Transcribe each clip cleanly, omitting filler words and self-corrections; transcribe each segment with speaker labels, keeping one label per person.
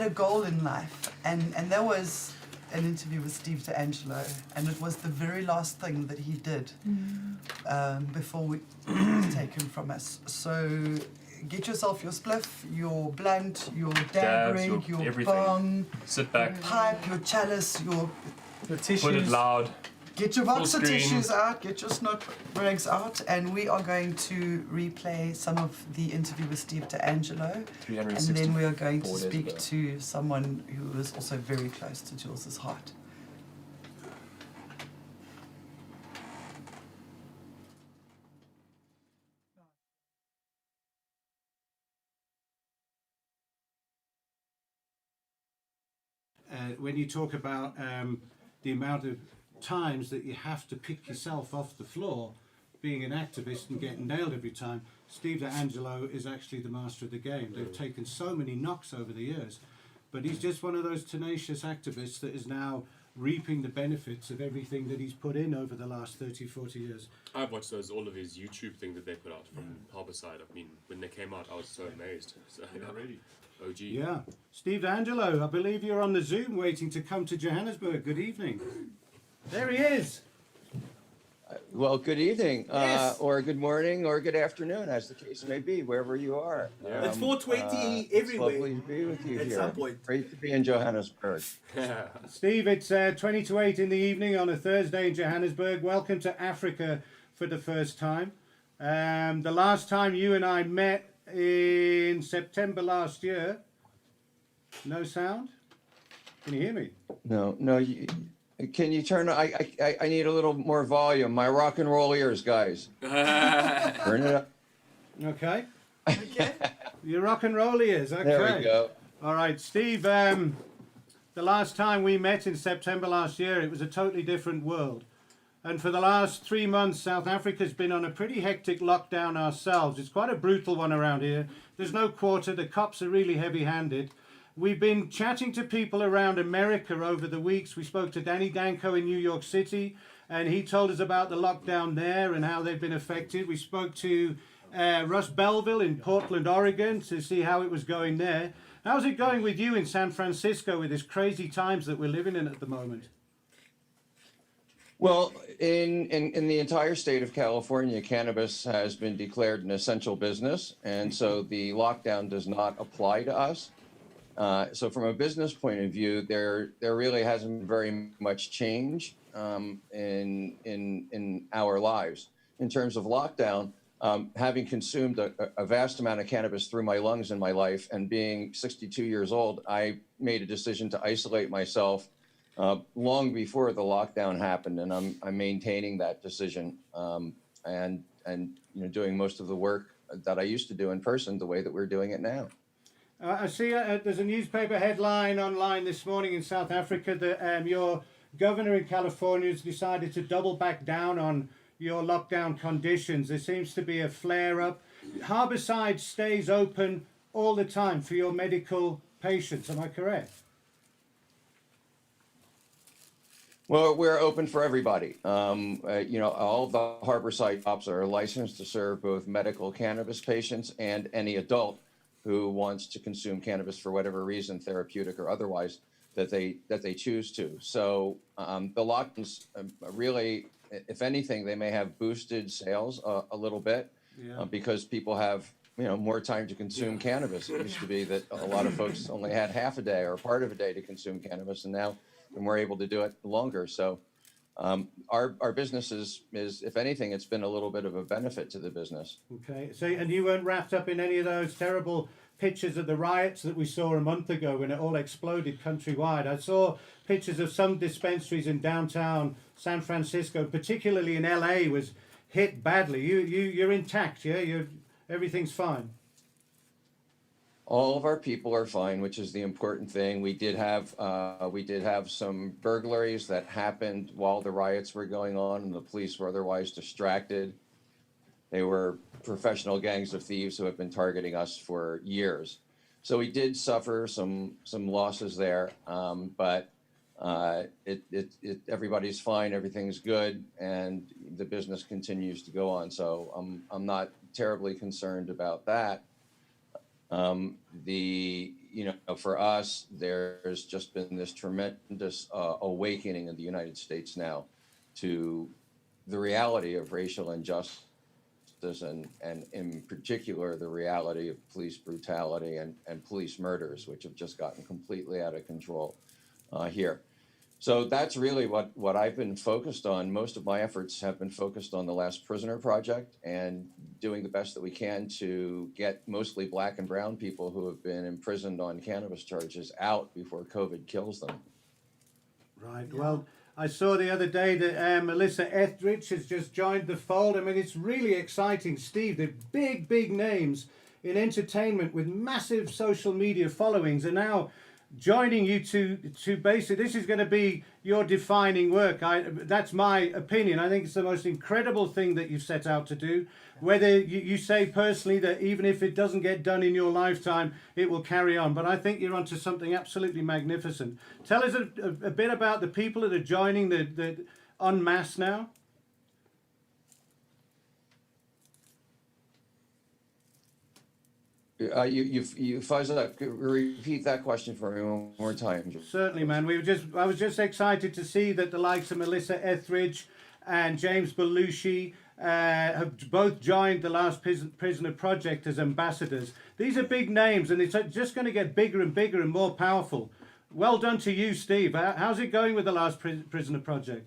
Speaker 1: had a goal in life, and that was an interview with Steve DeAngelo, and it was the very last thing that he did before he was taken from us. So get yourself your spliff, your blunt, your dab rig, your
Speaker 2: everything.
Speaker 1: bong,
Speaker 2: Sit back,
Speaker 1: pipe, your chalice, your
Speaker 3: tissues.
Speaker 2: put it loud.
Speaker 1: Get your box of
Speaker 2: screen.
Speaker 1: tissues out, get your snot rags out, and we are going to replay some of the interview with Steve DeAngelo. And then we are going to speak to someone who is also very close to Jules's heart.
Speaker 4: When you talk about the amount of times that you have to pick yourself off the floor, being an activist and getting nailed every time, Steve DeAngelo is actually the master of the game. They've taken so many knocks over the years, but he's just one of those tenacious activists that is now reaping the benefits of everything that he's put in over the last 30, 40 years.
Speaker 2: I've watched all of his YouTube thing that they put out from Harborside. I mean, when they came out, I was so amazed. So, OG.
Speaker 4: Yeah. Steve DeAngelo, I believe you're on the Zoom waiting to come to Johannesburg. Good evening. There he is.
Speaker 5: Well, good evening,
Speaker 4: Yes.
Speaker 5: or good morning, or good afternoon, as the case may be, wherever you are.
Speaker 2: Yeah.
Speaker 6: It's 4:20
Speaker 5: It's
Speaker 6: everywhere.
Speaker 5: lovely to be with you
Speaker 6: At
Speaker 5: here.
Speaker 6: some point.
Speaker 5: Great to be in Johannesburg.
Speaker 4: Steve, it's 20 to 8 in the evening on a Thursday in Johannesburg. Welcome to Africa for the first time. The last time you and I met in September last year. No sound? Can you hear me?
Speaker 5: No, can you turn? I need a little more volume. My rock and roll ears, guys. Turn it up.
Speaker 4: Okay.
Speaker 1: Okay.
Speaker 4: Your rock and roll ears. Okay.
Speaker 5: There we go.
Speaker 4: All right, Steve. The last time we met in September last year, it was a totally different world. And for the last 3 months, South Africa's been on a pretty hectic lockdown ourselves. It's quite a brutal one around here. There's no quarter. The cops are really heavy-handed. We've been chatting to people around America over the weeks. We spoke to Danny Danko in New York City, and he told us about the lockdown there and how they've been affected. We spoke to Russ Belville in Portland, Oregon, to see how it was going there. How's it going with you in San Francisco with these crazy times that we're living in at the moment?
Speaker 5: Well, in the entire state of California, cannabis has been declared an essential business, and so the lockdown does not apply to us. So from a business point of view, there really hasn't been very much change in our lives. In terms of lockdown, having consumed a vast amount of cannabis through my lungs in my life, and being 62 years old, I made a decision to isolate myself long before the lockdown happened, and I'm maintaining that decision and doing most of the work that I used to do in person the way that we're doing it now.
Speaker 4: I see there's a newspaper headline online this morning in South Africa that your governor in California has decided to double back down on your lockdown conditions. There seems to be a flare-up. Harborside stays open all the time for your medical patients. Am I correct?
Speaker 5: Well, we're open for everybody. All of the Harborside shops are licensed to serve both medical cannabis patients and any adult who wants to consume cannabis for whatever reason, therapeutic or otherwise, that they choose to. So the lockdowns really, if anything, they may have boosted sales a little bit because people have more time to consume cannabis. It used to be that a lot of folks only had half a day or part of a day to consume cannabis, and now we're able to do it longer. So our business is, if anything, it's been a little bit of a benefit to the business.
Speaker 4: Okay. So, and you weren't wrapped up in any of those terrible pictures of the riots that we saw a month ago when it all exploded countrywide. I saw pictures of some dispensaries in downtown San Francisco, particularly in LA, was hit badly. You're intact, yeah? Everything's fine.
Speaker 5: All of our people are fine, which is the important thing. We did have some burglaries that happened while the riots were going on, and the police were otherwise distracted. They were professional gangs of thieves who have been targeting us for years. So we did suffer some losses there, but everybody's fine, everything's good, and the business continues to go on. So I'm not terribly concerned about that. you know, for us, there's just been this tremendous awakening in the United States now to the reality of racial injustice and in particular, the reality of police brutality and police murders, which have just gotten completely out of control here. So that's really what I've been focused on. Most of my efforts have been focused on the Last Prisoner Project and doing the best that we can to get mostly black and brown people who have been imprisoned on cannabis charges out before COVID kills them.
Speaker 4: Right. Yeah. Well, I saw the other day that Melissa Etheridge has just joined the fold. I mean, it's really exciting, Steve. The big names in entertainment with massive social media followings are now joining you to basically, this is going to be your defining work. That's my opinion. I think it's the most incredible thing that you've set out to do. Whether you say personally that even if it doesn't get done in your lifetime, it will carry on. But I think you're onto something absolutely magnificent. Tell us a bit about the people that are joining the en masse now.
Speaker 5: You fuzzed up. Repeat that question for me one more time.
Speaker 4: Certainly, man. I was just excited to see that the likes of Melissa Etheridge and James Belushi have both joined the Last Prisoner Project as ambassadors. These are big names, and it's just going to get bigger and bigger and more powerful. Well done to you, Steve. How's it going with the Last Prisoner Project?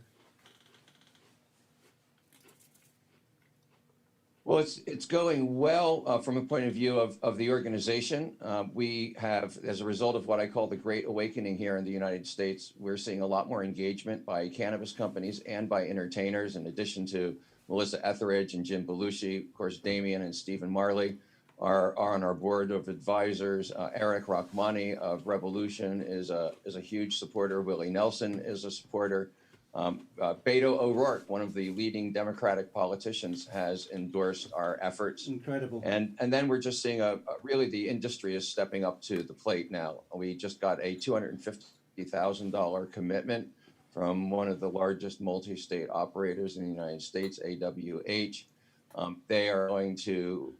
Speaker 5: Well, it's going well from a point of view of the organization. We have, as a result of what I call the Great Awakening here in the United States, we're seeing a lot more engagement by cannabis companies and by entertainers, in addition to Melissa Etheridge and Jim Belushi. Of course, Damien and Stephen Marley are on our board of advisors. Eric Rachmani of Revolution is a huge supporter. Willie Nelson is a supporter. Beto O'Rourke, one of the leading Democratic politicians, has endorsed our efforts.
Speaker 4: Incredible.
Speaker 5: And then we're just seeing really the industry is stepping up to the plate now. We just got a $250,000 commitment from one of the largest multi-state operators in the United States, AWH. They are going to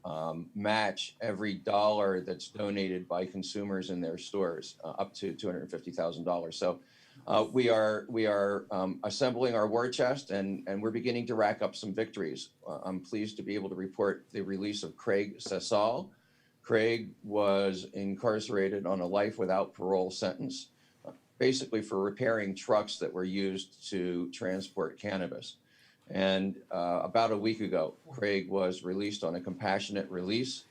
Speaker 5: match every dollar that's donated by consumers in their stores, up to $250,000. So we are assembling our war chest, and we're beginning to rack up some victories. I'm pleased to be able to report the release of Craig Sessal. Craig was incarcerated on a life without parole sentence, basically for repairing trucks that were used to transport cannabis. And about a week ago, Craig was released on a compassionate release,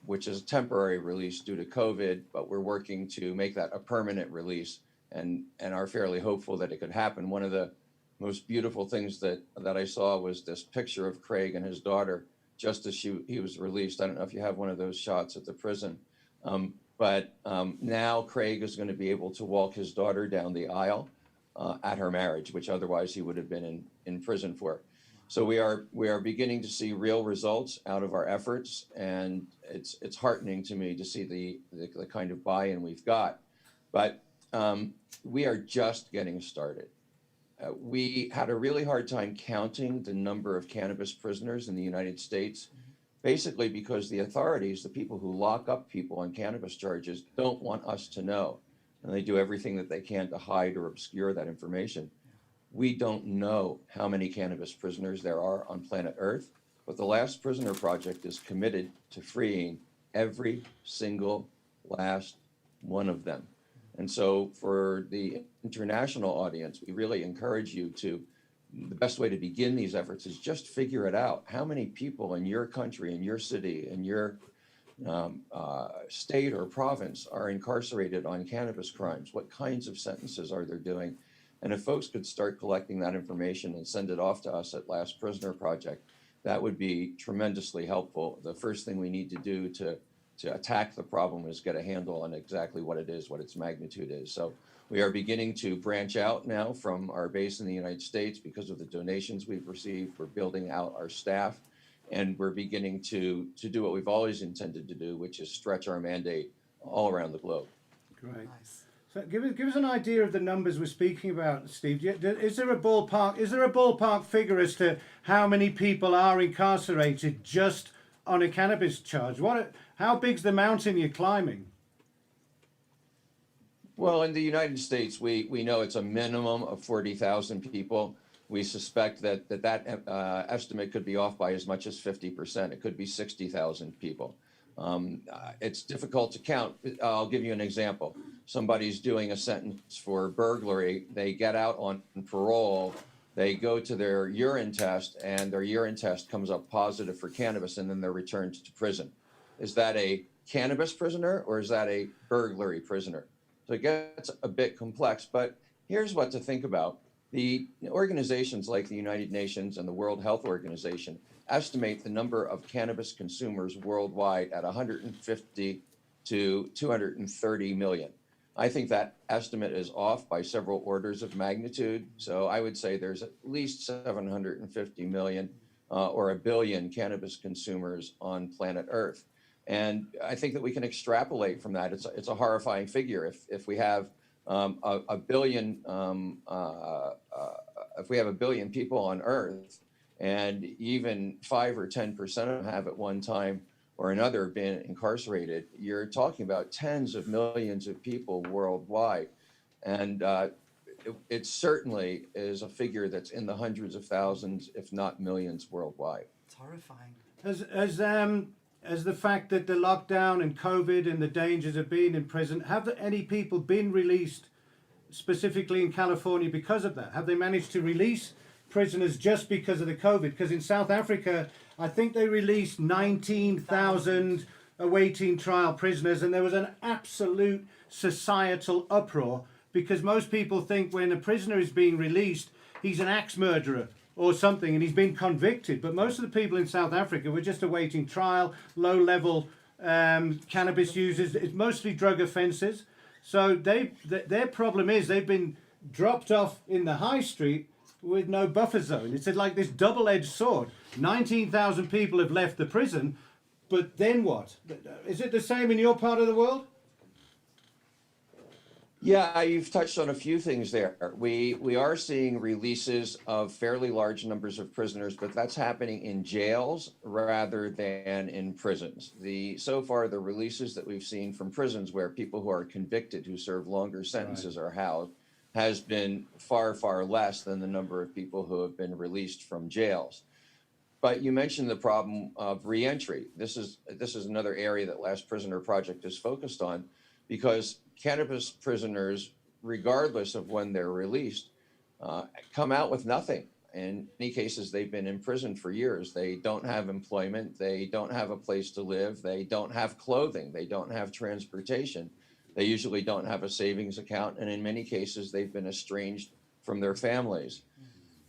Speaker 5: which is a temporary release due to COVID, but we're working to make that a permanent release, and are fairly hopeful that it could happen. One of the most beautiful things that I saw was this picture of Craig and his daughter just as he was released. I don't know if you have one of those shots at the prison, but now Craig is going to be able to walk his daughter down the aisle at her marriage, which otherwise he would have been in prison for. So we are beginning to see real results out of our efforts, and it's heartening to me to see the kind of buy-in we've got. But we are just getting started. We had a really hard time counting the number of cannabis prisoners in the United States, basically because the authorities, the people who lock up people on cannabis charges, don't want us to know. And they do everything that they can to hide or obscure that information. We don't know how many cannabis prisoners there are on planet Earth, but the Last Prisoner Project is committed to freeing every single last one of them. And so for the international audience, we really encourage you the best way to begin these efforts is just figure it out. How many people in your country, in your city, in your state or province are incarcerated on cannabis crimes? What kinds of sentences are they doing? And if folks could start collecting that information and send it off to us at Last Prisoner Project, that would be tremendously helpful. The first thing we need to do to attack the problem is get a handle on exactly what it is, what its magnitude is. So we are beginning to branch out now from our base in the United States because of the donations we've received. We're building out our staff, and we're beginning to do what we've always intended to do, which is stretch our mandate all around the globe.
Speaker 4: Great.
Speaker 1: Nice.
Speaker 4: So give us an idea of the numbers we're speaking about, Steve. Is there a ballpark figure as to how many people are incarcerated just on a cannabis charge? How big's the mountain you're climbing?
Speaker 5: Well, in the United States, we know it's a minimum of 40,000 people. We suspect that estimate could be off by as much as 50%. It could be 60,000 people. It's difficult to count. I'll give you an example. Somebody's doing a sentence for burglary. They get out on parole. They go to their urine test, and their urine test comes up positive for cannabis, and then they're returned to prison. Is that a cannabis prisoner, or is that a burglary prisoner? So it gets a bit complex, but here's what to think about. The organizations like the United Nations and the World Health Organization estimate the number of cannabis consumers worldwide at 150 to 230 million. I think that estimate is off by several orders of magnitude. So I would say there's at least 750 million or a billion cannabis consumers on planet Earth. And I think that we can extrapolate from that. It's a horrifying figure. If we have a billion, if we have a billion people on Earth, and even 5 or 10% of them have at one time or another been incarcerated, you're talking about tens of millions of people worldwide. And it certainly is a figure that's in the hundreds of thousands, if not millions worldwide.
Speaker 1: It's horrifying.
Speaker 4: As the fact that the lockdown and COVID and the dangers of being in prison, have any people been released specifically in California because of that? Have they managed to release prisoners just because of the COVID? Because in South Africa, I think they released 19,000 awaiting trial prisoners, and there was an absolute societal uproar because most people think when a prisoner is being released, he's an axe murderer or something, and he's been convicted. But most of the people in South Africa were just awaiting trial, low-level cannabis users. It's mostly drug offences. So their problem is they've been dropped off in the high street with no buffer zone. It's like this double-edged sword. 19,000 people have left the prison, but then what? Is it the same in your part of the world?
Speaker 5: Yeah, you've touched on a few things there. We are seeing releases of fairly large numbers of prisoners, but that's happening in jails rather than in prisons. So far, the releases that we've seen from prisons where people who are convicted, who serve longer sentences are housed, has been far, far less than the number of people who have been released from jails. But you mentioned the problem of reentry. This is another area that Last Prisoner Project is focused on, because cannabis prisoners, regardless of when they're released, come out with nothing. In many cases, they've been in prison for years. They don't have employment. They don't have a place to live. They don't have clothing. They don't have transportation. They usually don't have a savings account. And in many cases, they've been estranged from their families.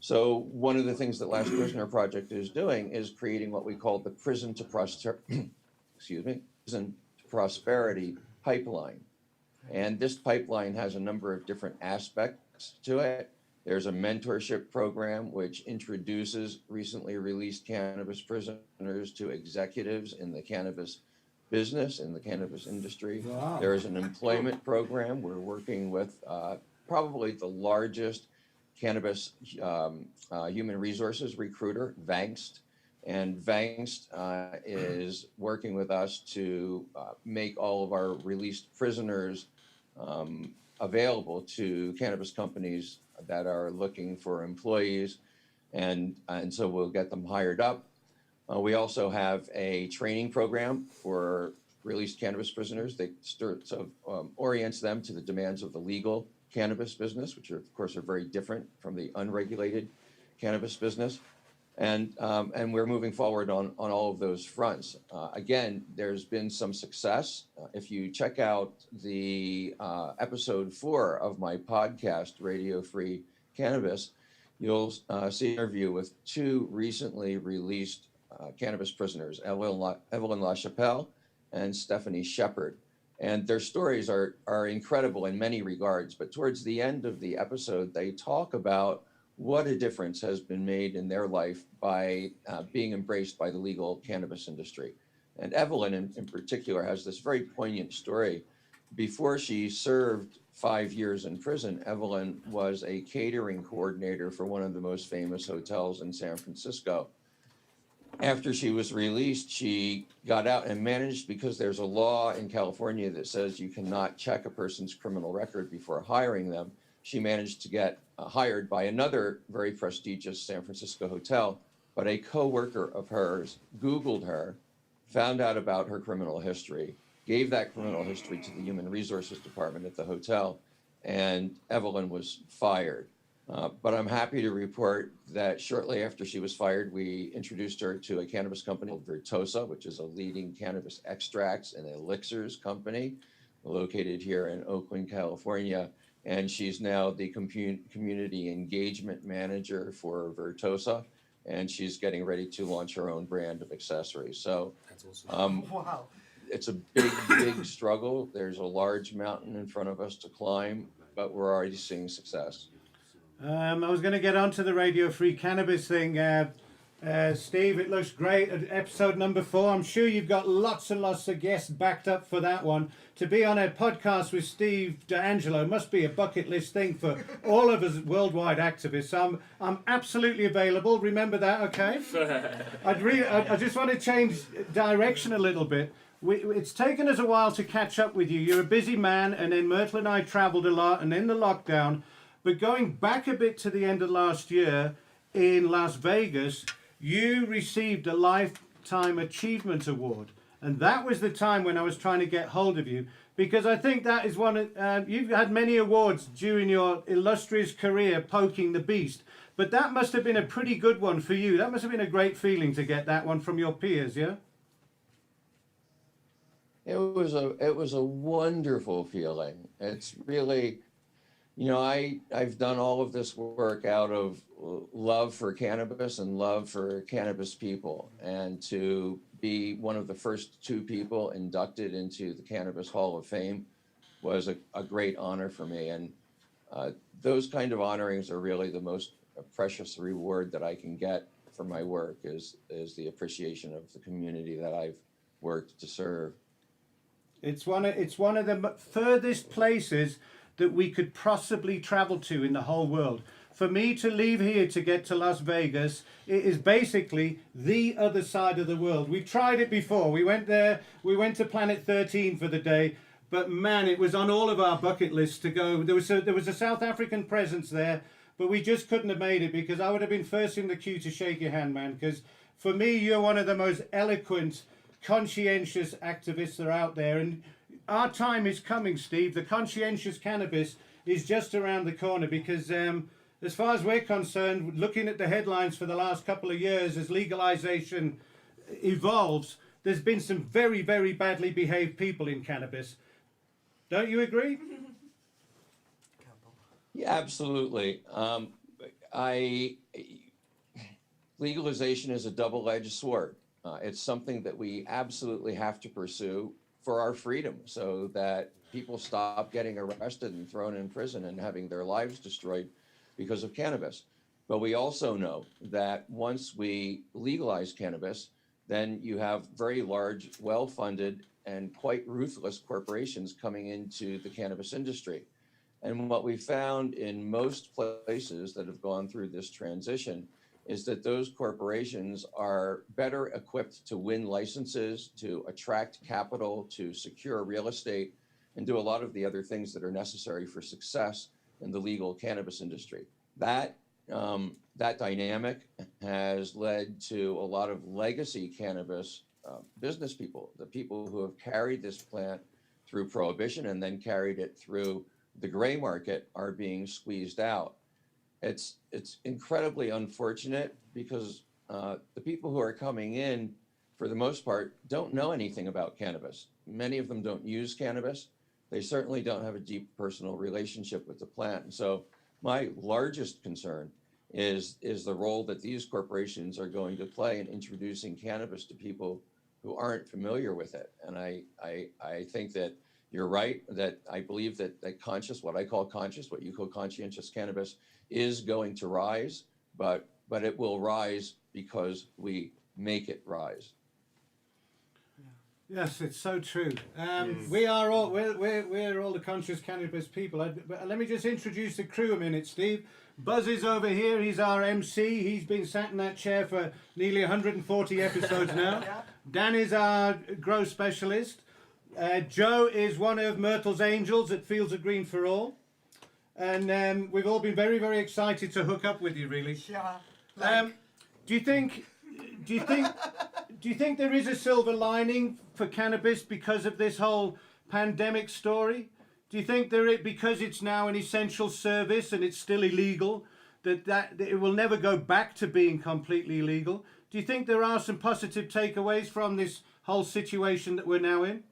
Speaker 5: So one of the things that Last Prisoner Project is doing is creating what we call the Prison to Prosperity pipeline. And this pipeline has a number of different aspects to it. There's a mentorship program which introduces recently released cannabis prisoners to executives in the cannabis business, in the cannabis industry.
Speaker 4: Wow.
Speaker 5: There is an employment program. We're working with probably the largest cannabis human resources recruiter, Vangst. And Vangst is working with us to make all of our released prisoners available to cannabis companies that are looking for employees, and so we'll get them hired up. We also have a training program for released cannabis prisoners. They orients them to the demands of the legal cannabis business, which of course are very different from the unregulated cannabis business. And we're moving forward on all of those fronts. Again, there's been some success. If you check out the episode 4 of my podcast, Radio Free Cannabis, you'll see an interview with 2 recently released cannabis prisoners, Evelyn LaChapelle and Stephanie Shepard. And their stories are incredible in many regards. But towards the end of the episode, they talk about what a difference has been made in their life by being embraced by the legal cannabis industry. And Evelyn in particular has this very poignant story. Before she served 5 years in prison, Evelyn was a catering coordinator for one of the most famous hotels in San Francisco. after she was released, she got out and managed, because there's a law in California that says you cannot check a person's criminal record before hiring them. She managed to get hired by another very prestigious San Francisco hotel, but a coworker of hers Googled her, found out about her criminal history, gave that criminal history to the human resources department at the hotel, and Evelyn was fired. But I'm happy to report that shortly after she was fired, we introduced her to a cannabis company called Virtuosa, which is a leading cannabis extracts and elixirs company located here in Oakland, California. And she's now the community engagement manager for Virtuosa, and she's getting ready to launch her own brand of accessories. So
Speaker 2: That's awesome.
Speaker 1: Wow.
Speaker 5: it's a big, big struggle. There's a large mountain in front of us to climb, but we're already seeing success.
Speaker 4: I was going to get onto the Radio Free Cannabis thing. Steve, it looks great. At episode number 4, I'm sure you've got lots and lots of guests backed up for that one. To be on a podcast with Steve DeAngelo must be a bucket list thing for all of us worldwide activists. So I'm absolutely available. Remember that, okay? I just want to change direction a little bit. It's taken us a while to catch up with you. You're a busy man, and then Myrtle and I traveled a lot, and in the lockdown. But going back a bit to the end of last year in Las Vegas, you received a Lifetime Achievement Award. And that was the time when I was trying to get hold of you, because I think that is one of, you've had many awards during your illustrious career poking the beast. But that must have been a pretty good one for you. That must have been a great feeling to get that one from your peers, yeah?
Speaker 5: It was a wonderful feeling. It's really, you know, I've done all of this work out of love for cannabis and love for cannabis people. And to be one of the first 2 people inducted into the Cannabis Hall of Fame was a great honor for me. And those kind of honorings are really the most precious reward that I can get for my work, is the appreciation of the community that I've worked to serve.
Speaker 4: It's one of the furthest places that we could possibly travel to in the whole world. For me to leave here to get to Las Vegas, it is basically the other side of the world. We've tried it before. We went there, we went to Planet 13 for the day, but man, it was on all of our bucket lists to go. There was a South African presence there, but we just couldn't have made it, because I would have been first in the queue to shake your hand, man, because for me, you're one of the most eloquent, conscientious activists that are out there, and our time is coming, Steve. The conscientious cannabis is just around the corner, because as far as we're concerned, looking at the headlines for the last couple of years as legalization evolves, there's been some very, very badly behaved people in cannabis. Don't you agree?
Speaker 5: Yeah, absolutely. Legalization is a double-edged sword. It's something that we absolutely have to pursue for our freedom, so that people stop getting arrested and thrown in prison and having their lives destroyed because of cannabis. But we also know that once we legalize cannabis, then you have very large, well-funded, and quite ruthless corporations coming into the cannabis industry. And what we found in most places that have gone through this transition is that those corporations are better equipped to win licenses, to attract capital, to secure real estate, and do a lot of the other things that are necessary for success in the legal cannabis industry. That dynamic has led to a lot of legacy cannabis business people, the people who have carried this plant through prohibition and then carried it through the gray market, are being squeezed out. It's incredibly unfortunate, because the people who are coming in, for the most part, don't know anything about cannabis. Many of them don't use cannabis. They certainly don't have a deep personal relationship with the plant. And so my largest concern is the role that these corporations are going to play in introducing cannabis to people who aren't familiar with it. And I think that you're right, that I believe that what I call conscious, what you call conscientious cannabis, is going to rise, but it will rise because we make it rise.
Speaker 4: Yes, it's so true. We are all we're all the conscious cannabis people. But let me just introduce the crew a minute, Steve. Buzz is over here. He's our MC. He's been sat in that chair for nearly 140 episodes now.
Speaker 1: Yeah.
Speaker 4: Dan is our grow specialist. Joe is one of Myrtle's angels at Fields of Green for All. And we've all been very, very excited to hook up with you, really.
Speaker 1: Yeah.
Speaker 4: Do you think there is a silver lining for cannabis because of this whole pandemic story? Do you think because it's now an essential service and it's still illegal, that it will never go back to being completely illegal? Do you think there are some positive takeaways from this whole situation that we're now in?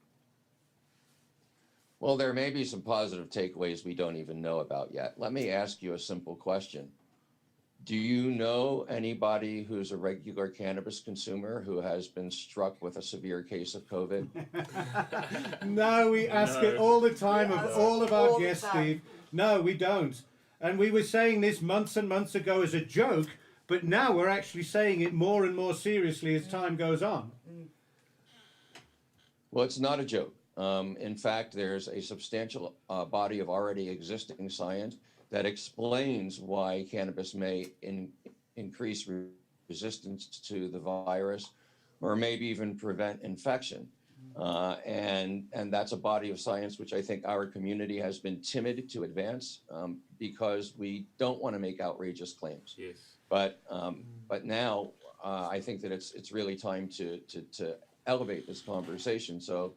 Speaker 5: Well, there may be some positive takeaways we don't even know about yet. Let me ask you a simple question. Do you know anybody who's a regular cannabis consumer who has been struck with a severe case of COVID?
Speaker 4: No, we ask it all the time of all of our
Speaker 1: all the
Speaker 4: guests,
Speaker 1: time.
Speaker 4: Steve. No, we don't. And we were saying this months and months ago as a joke, but now we're actually saying it more and more seriously as time goes on.
Speaker 5: Well, it's not a joke. In fact, there's a substantial body of already existing science that explains why cannabis may increase resistance to the virus or maybe even prevent infection. And that's a body of science which I think our community has been timid to advance because we don't want to make outrageous claims.
Speaker 2: Yes.
Speaker 5: But now I think that it's really time to elevate this conversation. So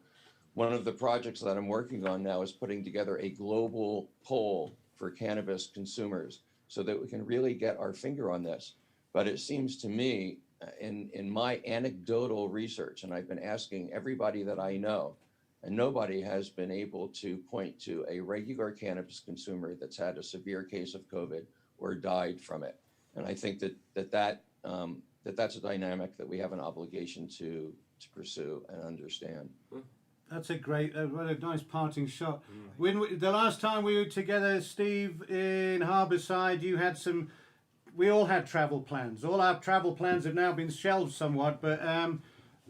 Speaker 5: one of the projects that I'm working on now is putting together a global poll for cannabis consumers so that we can really get our finger on this. But it seems to me in my anecdotal research, and I've been asking everybody that I know, and nobody has been able to point to a regular cannabis consumer that's had a severe case of COVID or died from it. And I think that's a dynamic that we have an obligation to pursue and understand.
Speaker 4: That's a great, what a nice parting shot. When the last time we were together, Steve, in Harbourside, you had we all had travel plans. All our travel plans have now been shelved somewhat, but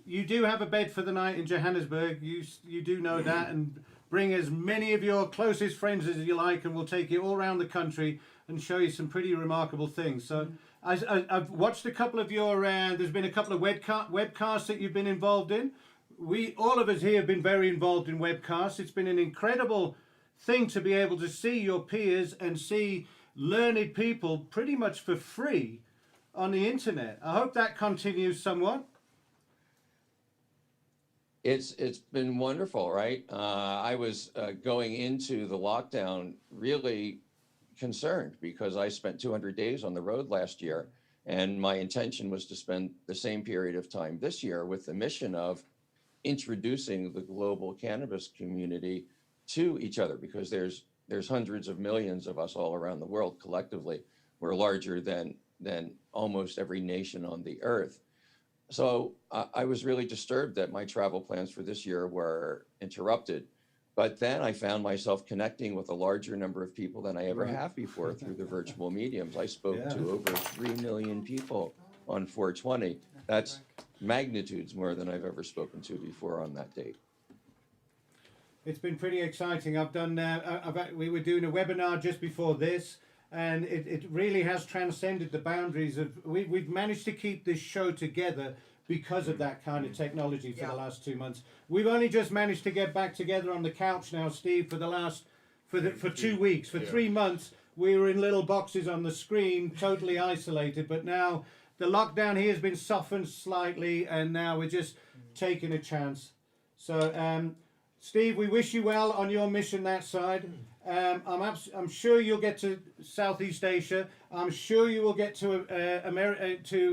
Speaker 4: you do have a bed for the night in Johannesburg. You do know that, and bring as many of your closest friends as you like, and we'll take you all around the country and show you some pretty remarkable things. So I've watched a couple of your, there's been a couple of webcasts that you've been involved in. All of us here have been very involved in webcasts. It's been an incredible thing to be able to see your peers and see learned people pretty much for free on the internet. I hope that continues somewhat.
Speaker 5: It's been wonderful, right? I was going into the lockdown really concerned because I spent 200 days on the road last year, and my intention was to spend the same period of time this year with the mission of introducing the global cannabis community to each other, because there's hundreds of millions of us all around the world collectively. We're larger than almost every nation on the earth. So I was really disturbed that my travel plans for this year were interrupted. But then I found myself connecting with a larger number of people than I ever have before through the virtual mediums. I spoke to over 3 million people on 420. That's magnitudes more than I've ever spoken to before on that date.
Speaker 4: It's been pretty exciting. We were doing a webinar just before this, and it really has transcended the boundaries of. We've managed to keep this show together because of that kind of technology for the last 2 months. We've only just managed to get back together on the couch now, Steve, for 2 weeks. For 3 months, we were in little boxes on the screen, totally isolated. But now the lockdown here has been softened slightly, and now we're just taking a chance. So, Steve, we wish you well on your mission that side. I'm sure you'll get to Southeast Asia. I'm sure you will get to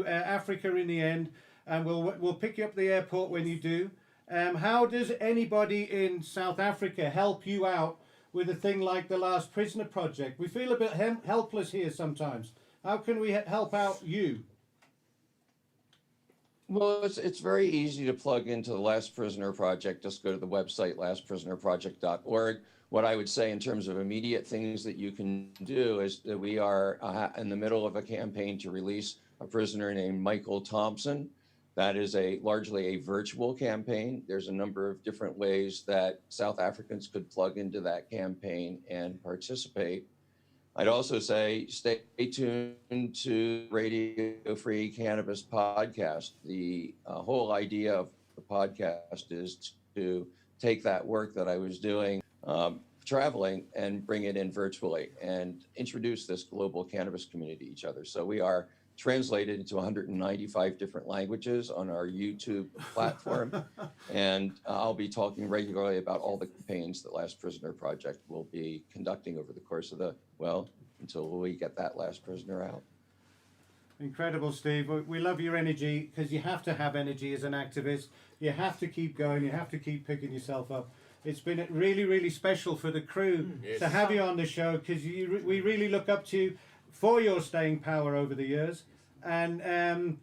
Speaker 4: Africa in the end, and we'll pick you up at the airport when you do. How does anybody in South Africa help you out with a thing like the Last Prisoner Project? We feel a bit helpless here sometimes. How can we help out you?
Speaker 5: Well, it's very easy to plug into the Last Prisoner Project. Just go to the website, lastprisonerproject.org. What I would say in terms of immediate things that you can do is that we are in the middle of a campaign to release a prisoner named Michael Thompson. That is largely a virtual campaign. There's a number of different ways that South Africans could plug into that campaign and participate. I'd also say stay tuned to Radio Free Cannabis podcast. The whole idea of the podcast is to take that work that I was doing traveling and bring it in virtually and introduce this global cannabis community to each other. So we are translated into 195 different languages on our YouTube platform. And I'll be talking regularly about all the campaigns that Last Prisoner Project will be conducting over the course of until we get that last prisoner out.
Speaker 4: Incredible, Steve. We love your energy, because you have to have energy as an activist. You have to keep going. You have to keep picking yourself up. It's been really, really special for the crew to have you on the show, because we really look up to you for your staying power over the years. And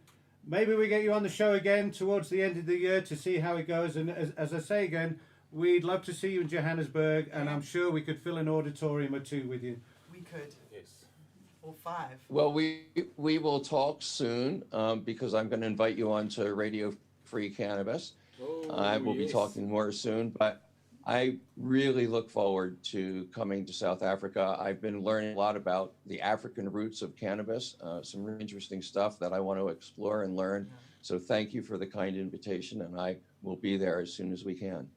Speaker 4: maybe we get you on the show again towards the end of the year to see how it goes. And as I say again, we'd love to see you in Johannesburg, and I'm sure we could fill an auditorium or two with you.
Speaker 1: We could.
Speaker 2: Yes.
Speaker 1: Or 5.
Speaker 5: Well, we will talk soon because I'm going to invite you on to Radio Free Cannabis. I will be talking more soon, but I really look forward to coming to South Africa. I've been learning a lot about the African roots of cannabis, some really interesting stuff that I want to explore and learn. So thank you for the kind invitation, and I will be there as soon as we can.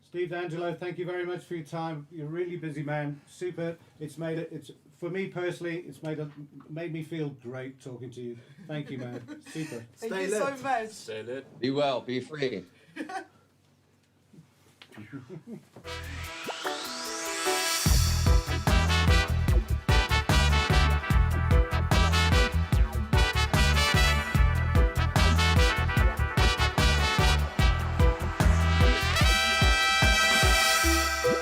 Speaker 4: Steve DeAngelo, thank you very much for your time. You're a really busy man. Super. For me personally, it's made me feel great talking to you. Thank you, man. Super.
Speaker 1: Thank you so much.
Speaker 2: Stay lit.
Speaker 5: Be well, be free.